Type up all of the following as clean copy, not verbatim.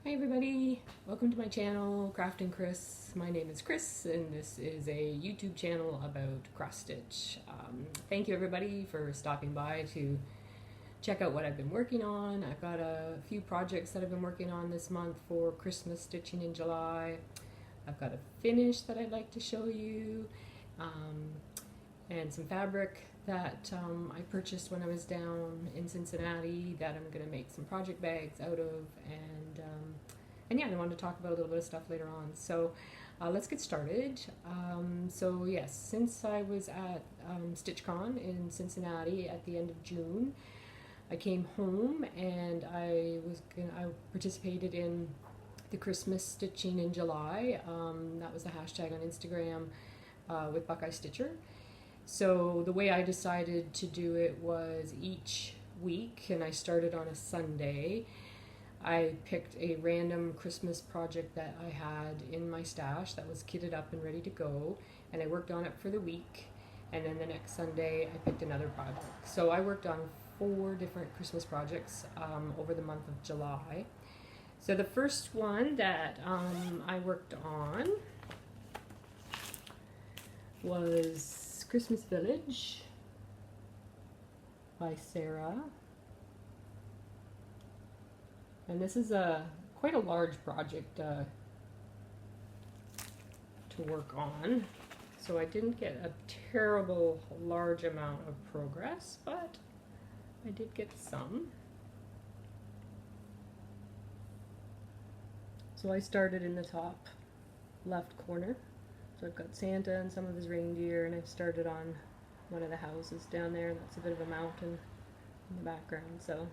Hi everybody, welcome to my channel, Crafting Chris. My name is Chris and this is a YouTube channel about cross stitch. Thank you everybody for stopping by to check out what I've been working on. I've got a few projects that I've been working on this month for Christmas stitching in July. I've got a finish that I'd like to show you, and some fabric that I purchased when I was down in Cincinnati that I'm going to make some project bags out of, and yeah, I wanted to talk about a little bit of stuff later on. So let's get started. So yes, since I was at StitchCon in Cincinnati at the end of June, I came home and I participated in the Christmas stitching in July. That was the hashtag on Instagram with Buckeye Stitcher. So the way I decided to do it was each week, and I started on a Sunday. I picked a random Christmas project that I had in my stash that was kitted up and ready to go, and I worked on it for the week, and then the next Sunday I picked another project. So I worked on 4 different Christmas projects over the month of July. So the first one that I worked on was Christmas Village by Sarah, and this is quite a large project to work on, so I didn't get a terrible large amount of progress, but I did get some. So I started in the top left corner. So I've got Santa and some of his reindeer, and I've started on one of the houses down there. That's a bit of a mountain in the background, so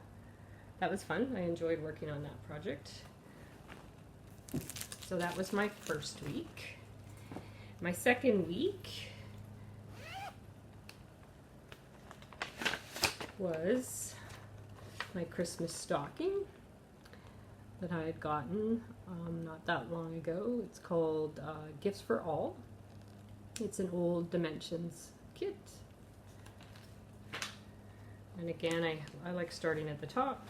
that was fun. I enjoyed working on that project. So that was my first week. My second week was my Christmas stocking that I had gotten not that long ago. It's called Gifts for All. It's an old Dimensions kit. And again, I like starting at the top.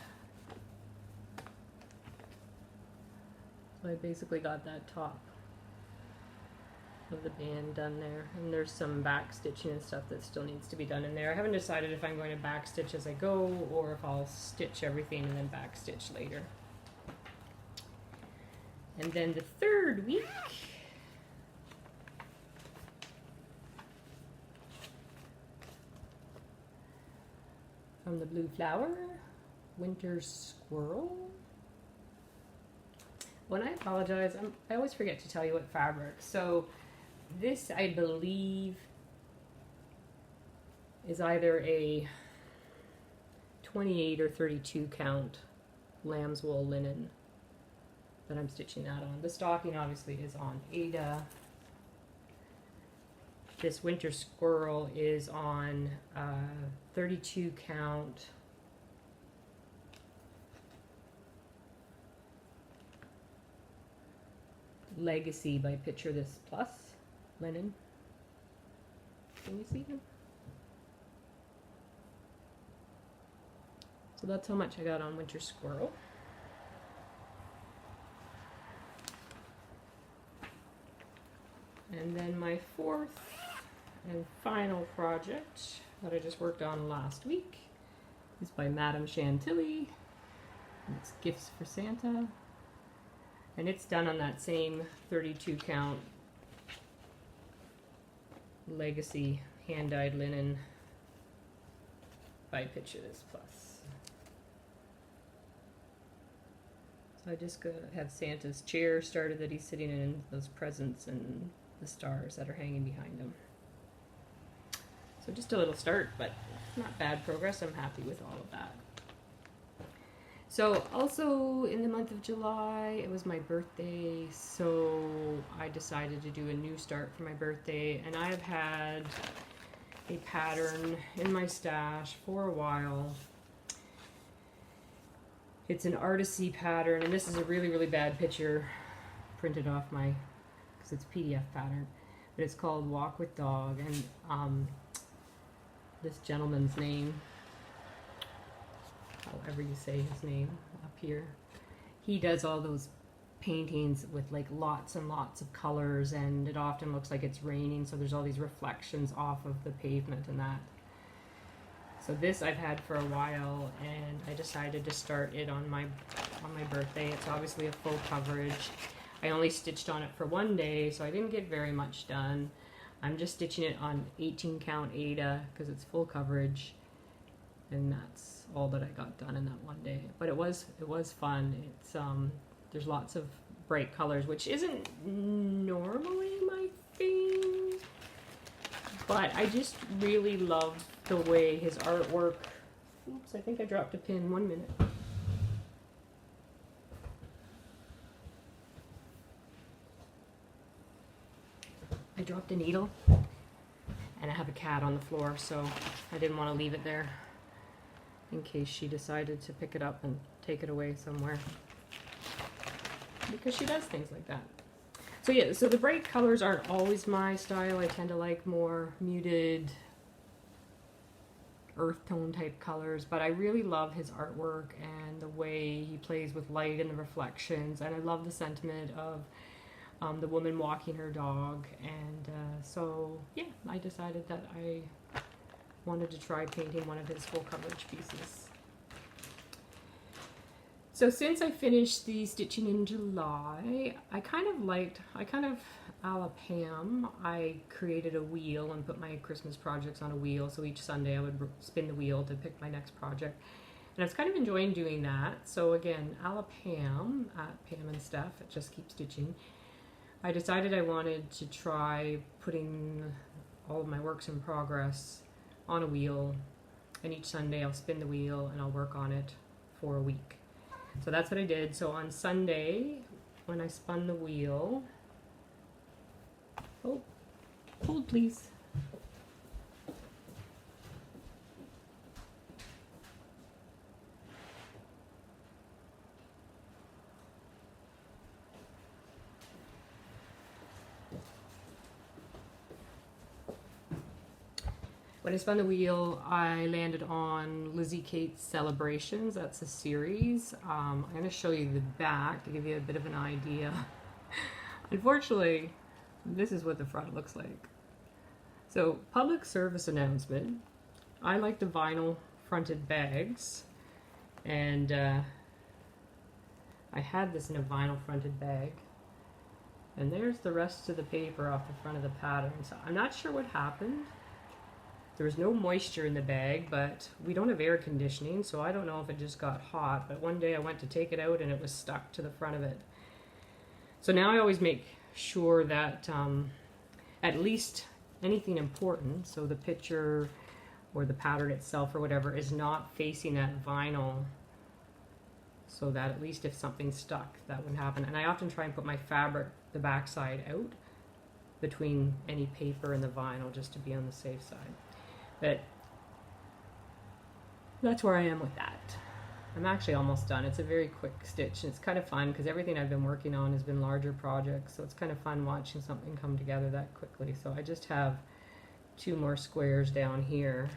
So I basically got that top of the band done there. And there's some back stitching and stuff that still needs to be done in there. I haven't decided if I'm going to back stitch as I go or if I'll stitch everything and then back stitch later. And then the third week, from the Blue Flower, Winter Squirrel. When I apologize, I always forget to tell you what fabric. So this, I believe, is either a 28 or 32 count lamb's wool linen that I'm stitching that on. The stocking obviously is on Ada. This Winter Squirrel is on 32 count Legacy by Picture This Plus linen. Can you see them? So that's how much I got on Winter Squirrel. And then my fourth and final project that I just worked on last week is by Madame Chantilly. It's Gifts for Santa. And it's done on that same 32 count Legacy hand-dyed linen by Picture This Plus. So I just have Santa's chair started that he's sitting in, those presents and the stars that are hanging behind him. So just a little start, but not bad progress. I'm happy with all of that. So also in the month of July, it was my birthday, so I decided to do a new start for my birthday, and I have had a pattern in my stash for a while. It's an artisy pattern, and this is a really, really bad picture printed off my, because it's PDF pattern, but it's called Walk with Dog, and this gentleman's name, however you say his name up here, he does all those paintings with like lots and lots of colors, and it often looks like it's raining, so there's all these reflections off of the pavement and that. So this I've had for a while, and I decided to start it on my birthday. It's obviously a full coverage. I only stitched on it for one day, so I didn't get very much done. I'm just stitching it on 18 count Aida because it's full coverage, and that's all that I got done in that one day. But it was fun. It's there's lots of bright colors, which isn't normally my thing, but I just really love the way his artwork. Oops, I think I dropped a pin. 1 minute. I dropped a needle, and I have a cat on the floor, so I didn't want to leave it there in case she decided to pick it up and take it away somewhere, because she does things like that. So yeah, so the bright colors aren't always my style. I tend to like more muted earth tone type colors, but I really love his artwork and the way he plays with light and the reflections, and I love the sentiment of the woman walking her dog, and so yeah, I decided that I wanted to try painting one of his full coverage pieces. So since I finished the stitching in July, I kind of a la Pam, I created a wheel and put my Christmas projects on a wheel, so each Sunday I would spin the wheel to pick my next project. And I was kind of enjoying doing that. So again, a la Pam, at Pam and Steph, it just keeps stitching. I decided I wanted to try putting all of my works in progress on a wheel, and each Sunday I'll spin the wheel and I'll work on it for a week. So that's what I did. So on Sunday, when I spun the wheel, oh, hold please. When I spun the wheel, I landed on Lizzie Kate's Celebrations. That's a series. I'm going to show you the back to give you a bit of an idea. Unfortunately, this is what the front looks like. So, public service announcement. I like the vinyl fronted bags, and I had this in a vinyl fronted bag. And there's the rest of the paper off the front of the pattern. So I'm not sure what happened. There was no moisture in the bag, but we don't have air conditioning, so I don't know if it just got hot. But one day I went to take it out and it was stuck to the front of it. So now I always make sure that at least anything important, so the picture or the pattern itself or whatever, is not facing that vinyl, so that at least if something stuck, that wouldn't happen. And I often try and put my fabric, the back side, out between any paper and the vinyl, just to be on the safe side. But that's where I am with that. I'm actually almost done. It's a very quick stitch, and it's kind of fun because everything I've been working on has been larger projects, so it's kind of fun watching something come together that quickly. So I just have 2 more squares down here,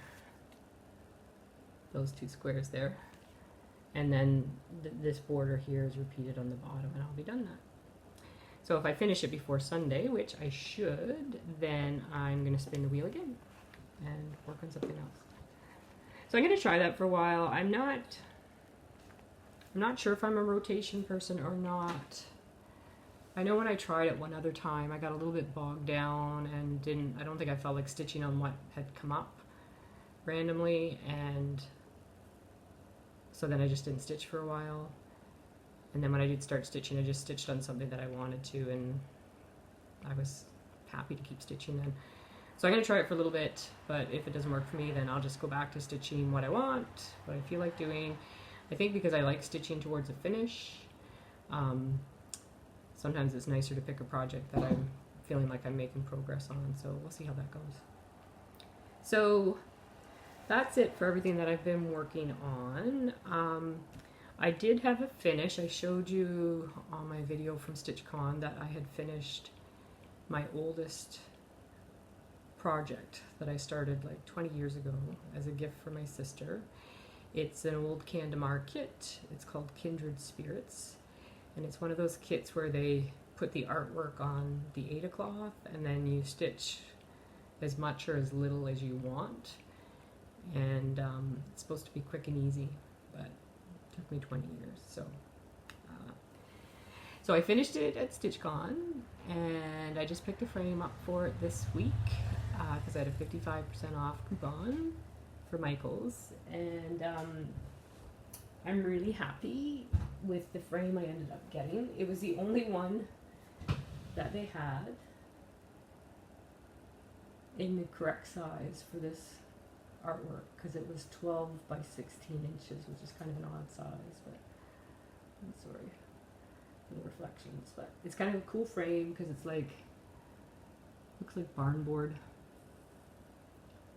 those 2 squares there, and then this border here is repeated on the bottom, and I'll be done that. So if I finish it before Sunday, which I should, then I'm going to spin the wheel again and work on something else. So I'm going to try that for a while. I'm not sure if I'm a rotation person or not. I know when I tried it one other time, I got a little bit bogged down and I don't think I felt like stitching on what had come up randomly, and so then I just didn't stitch for a while. And then when I did start stitching, I just stitched on something that I wanted to, and I was happy to keep stitching then. So I'm going to try it for a little bit, but if it doesn't work for me, then I'll just go back to stitching what I want, what I feel like doing. I think because I like stitching towards a finish, sometimes it's nicer to pick a project that I'm feeling like I'm making progress on, so we'll see how that goes. So that's it for everything that I've been working on. I did have a finish. I showed you on my video from StitchCon that I had finished my oldest project that I started like 20 years ago as a gift for my sister. It's an old Candemar kit. It's called Kindred Spirits. And it's one of those kits where they put the artwork on the Aida cloth and then you stitch as much or as little as you want. And it's supposed to be quick and easy, but it took me 20 years. So I finished it at StitchCon, and I just picked a frame up for it this week because I had a 55% off coupon for Michael's, and I'm really happy with the frame I ended up getting. It was the only one that they had in the correct size for this artwork, because it was 12 by 16 inches, which is kind of an odd size, but I'm sorry for the reflections. But it's kind of a cool frame because it's like, looks like barn board.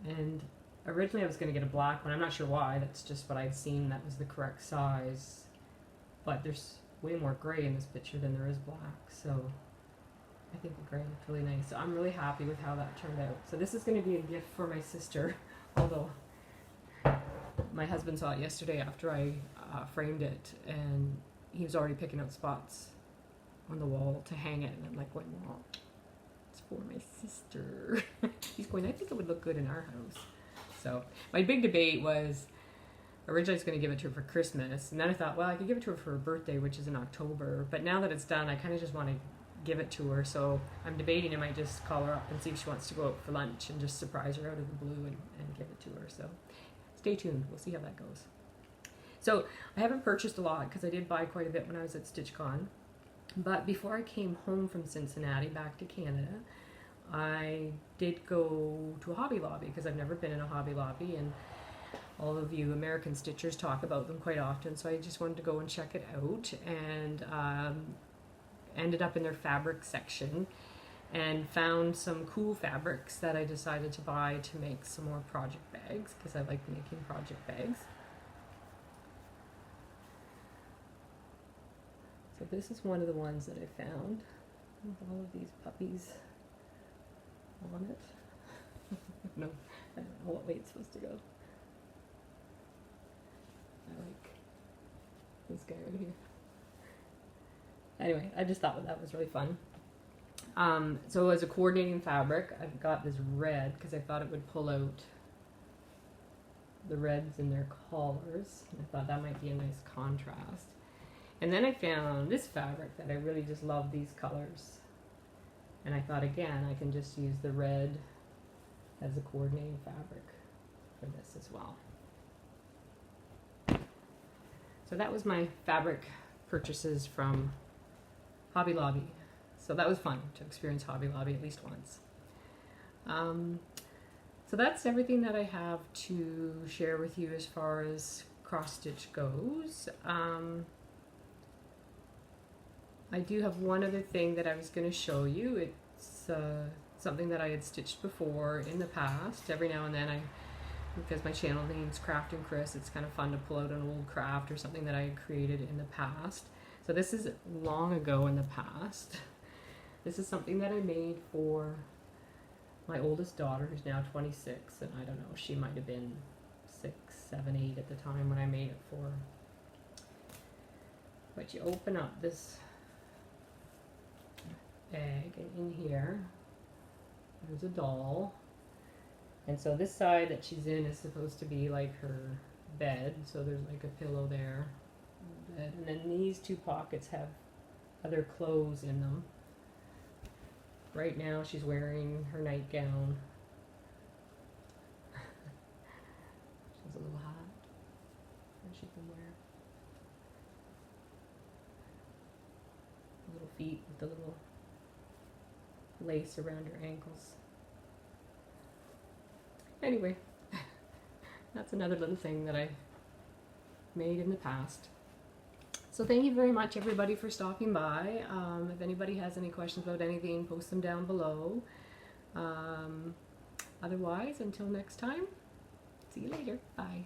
And originally I was going to get a black one. I'm not sure why. That's just what I'd seen that was the correct size. But there's way more gray in this picture than there is black, so I think the gray looked really nice. So I'm really happy with how that turned out. So this is going to be a gift for my sister, although my husband saw it yesterday after I framed it, and he was already picking out spots on the wall to hang it, and I'm like, going, well, it's for my sister. He's going, I think it would look good in our house. So my big debate was, originally I was going to give it to her for Christmas, and then I thought, well, I could give it to her for her birthday, which is in October, but now that it's done, I kind of just want to give it to her, so I'm debating I might just call her up and see if she wants to go out for lunch and just surprise her out of the blue and give it to her. So stay tuned, we'll see how that goes. So I haven't purchased a lot because I did buy quite a bit when I was at StitchCon, but before I came home from Cincinnati back to Canada, I did go to a Hobby Lobby because I've never been in a Hobby Lobby, and all of you American stitchers talk about them quite often, so I just wanted to go and check it out, and ended up in their fabric section and found some cool fabrics that I decided to buy to make some more project bags, because I like making project bags. So this is one of the ones that I found with all of these puppies on it. No, I don't know what way it's supposed to go. I like this guy right here. Anyway, I just thought that was really fun. So as a coordinating fabric, I've got this red because I thought it would pull out the reds in their collars. And I thought that might be a nice contrast. And then I found this fabric that I really just love these colors. And I thought, again, I can just use the red as a coordinating fabric for this as well. So that was my fabric purchases from Hobby Lobby. So that was fun to experience Hobby Lobby at least once. So that's everything that I have to share with you as far as cross stitch goes. I do have one other thing that I was going to show you. It's something that I had stitched before in the past. Every now and then, because my channel name's Craft and Chris, it's kind of fun to pull out an old craft or something that I had created in the past. So this is long ago in the past. This is something that I made for my oldest daughter, who's now 26, and I don't know, she might have been 6, 7, 8 at the time when I made it for her. But you open up this bag, and in here there's a doll, and so this side that she's in is supposed to be like her bed, so there's like a pillow there, and then these two pockets have other clothes in them. Right now she's wearing her nightgown. She has a little hat that she can wear. Little feet with the little lace around her ankles. Anyway, that's another little thing that I made in the past. So thank you very much, everybody, for stopping by. If anybody has any questions about anything, post them down below. Otherwise, until next time, see you later. Bye.